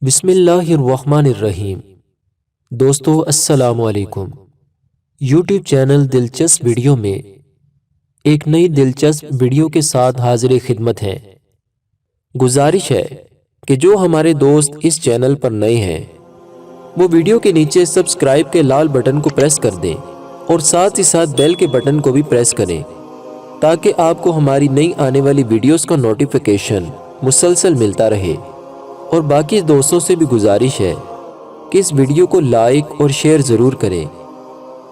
بسم اللہ الرحمن الرحیم۔ دوستو السلام علیکم۔ یوٹیوب چینل دلچسپ ویڈیو میں ایک نئی دلچسپ ویڈیو کے ساتھ حاضر خدمت ہیں۔ گزارش ہے کہ جو ہمارے دوست اس چینل پر نئے ہیں وہ ویڈیو کے نیچے سبسکرائب کے لال بٹن کو پریس کر دیں اور ساتھ ہی ساتھ بیل کے بٹن کو بھی پریس کریں تاکہ آپ کو ہماری نئی آنے والی ویڈیوز کا نوٹیفیکیشن مسلسل ملتا رہے۔ اور باقی دوستوں سے بھی گزارش ہے کہ اس ویڈیو کو لائک اور شیئر ضرور کریں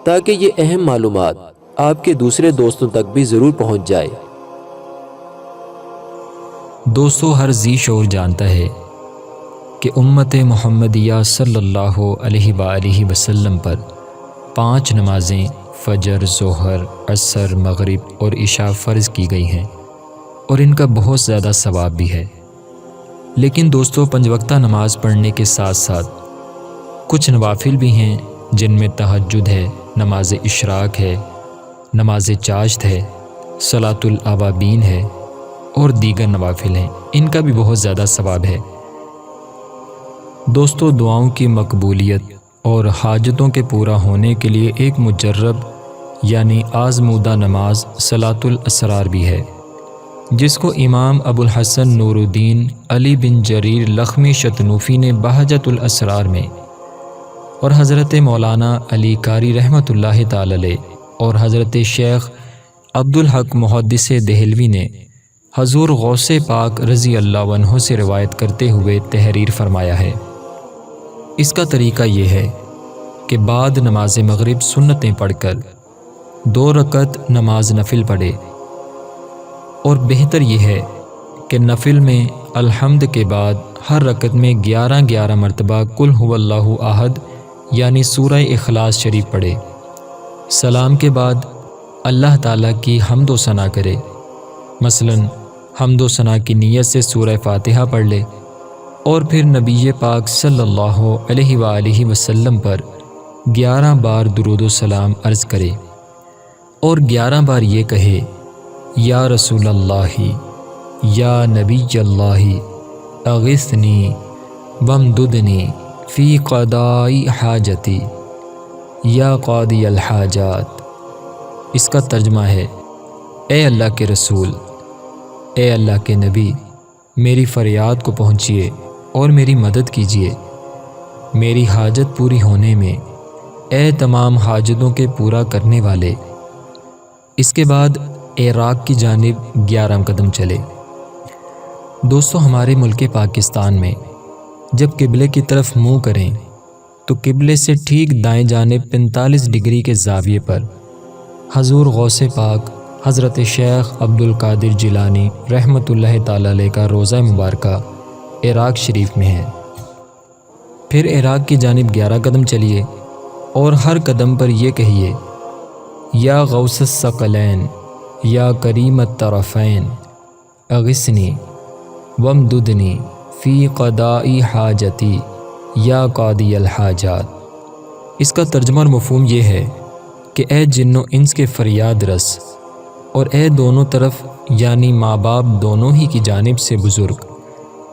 تاکہ یہ اہم معلومات آپ کے دوسرے دوستوں تک بھی ضرور پہنچ جائے۔ دوستو، ہر ذی شعور جانتا ہے کہ امت محمدیہ صلی اللہ علیہ وآلہ وسلم پر 5 نمازیں فجر، ظہر، عصر، مغرب اور عشاء فرض کی گئی ہیں اور ان کا بہت زیادہ ثواب بھی ہے۔ لیکن دوستو، 5 وقتہ نماز پڑھنے کے ساتھ ساتھ کچھ نوافل بھی ہیں جن میں تہجد ہے، نماز اشراق ہے، نماز چاشت ہے، صلاۃ الاوابین ہے اور دیگر نوافل ہیں، ان کا بھی بہت زیادہ ثواب ہے۔ دوستو، دعاؤں کی مقبولیت اور حاجتوں کے پورا ہونے کے لیے ایک مجرب یعنی آزمودہ نماز صلاۃ الاسرار بھی ہے، جس کو امام ابو الحسن نور الدین علی بن جریر لخمی شتنوفی نے بہجت الاسرار میں اور حضرت مولانا علی قاری رحمۃ اللہ تعالی علیہ اور حضرت شیخ عبدالحق محدث دہلوی نے حضور غوث پاک رضی اللہ عنہ سے روایت کرتے ہوئے تحریر فرمایا ہے۔ اس کا طریقہ یہ ہے کہ بعد نماز مغرب سنتیں پڑھ کر 2 رکعت نماز نفل پڑھے، اور بہتر یہ ہے کہ نفل میں الحمد کے بعد ہر رکعت میں 11 مرتبہ قل هو اللہ احد یعنی سورہ اخلاص شریف پڑھے۔ سلام کے بعد اللہ تعالیٰ کی حمد و ثنا کرے، مثلا حمد و ثنا کی نیت سے سورہ فاتحہ پڑھ لے، اور پھر نبی پاک صلی اللہ علیہ وآلہ وسلم پر 11 بار درود و سلام عرض کرے اور 11 بار یہ کہے، یا رسول اللہ، یا نبی اللہ، اغثنی وامددنی فی قضاء حاجتی یا قاضی الحاجات۔ اس کا ترجمہ ہے، اے اللہ کے رسول، اے اللہ کے نبی، میری فریاد کو پہنچیے اور میری مدد کیجیے میری حاجت پوری ہونے میں، اے تمام حاجتوں کے پورا کرنے والے۔ اس کے بعد عراق کی جانب 11 قدم چلے۔ دوستو، ہمارے ملک پاکستان میں جب قبلے کی طرف منہ کریں تو قبلے سے ٹھیک دائیں جانب 45 ڈگری کے زاویے پر حضور غوث پاک حضرت شیخ عبدالقادر جیلانی رحمۃ اللہ تعالی علیہ کا روضہ مبارکہ عراق شریف میں ہے۔ پھر عراق کی جانب 11 قدم چلیے اور ہر قدم پر یہ کہیے، یا غوث الثقلین، یا کریم الطرفین، اغثنی وامددنی فی قضاء حاجتی یا قاضی الحاجات۔ اس کا ترجمہ اور مفہوم یہ ہے کہ اے جن و انس کے فریاد رس، اور اے دونوں طرف یعنی ماں باپ دونوں ہی کی جانب سے بزرگ،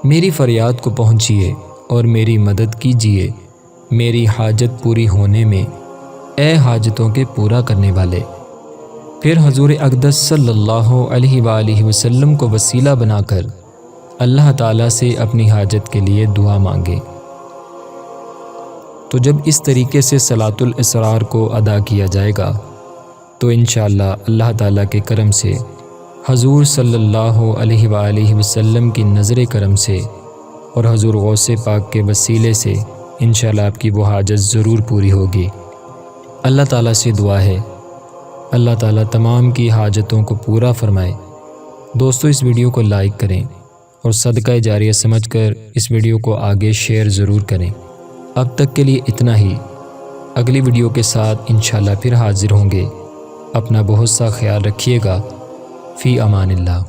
میری فریاد کو پہنچیے اور میری مدد کیجیے میری حاجت پوری ہونے میں، اے حاجتوں کے پورا کرنے والے۔ پھر حضور اقدس صلی اللہ علیہ وآلہ وسلم کو وسیلہ بنا کر اللہ تعالیٰ سے اپنی حاجت کے لیے دعا مانگے۔ تو جب اس طریقے سے صلاۃ الاسرار کو ادا کیا جائے گا تو انشاءاللہ اللہ تعالیٰ کے کرم سے، حضور صلی اللہ علیہ وآلہ وسلم کی نظر کرم سے اور حضور غوث پاک کے وسیلے سے انشاءاللہ آپ کی وہ حاجت ضرور پوری ہوگی۔ اللہ تعالیٰ سے دعا ہے اللہ تعالیٰ تمام کی حاجتوں کو پورا فرمائے۔ دوستو، اس ویڈیو کو لائک کریں اور صدقہ جاریہ سمجھ کر اس ویڈیو کو آگے شیئر ضرور کریں۔ اب تک کے لیے اتنا ہی، اگلی ویڈیو کے ساتھ انشاءاللہ پھر حاضر ہوں گے۔ اپنا بہت سا خیال رکھیے گا۔ فی امان اللہ۔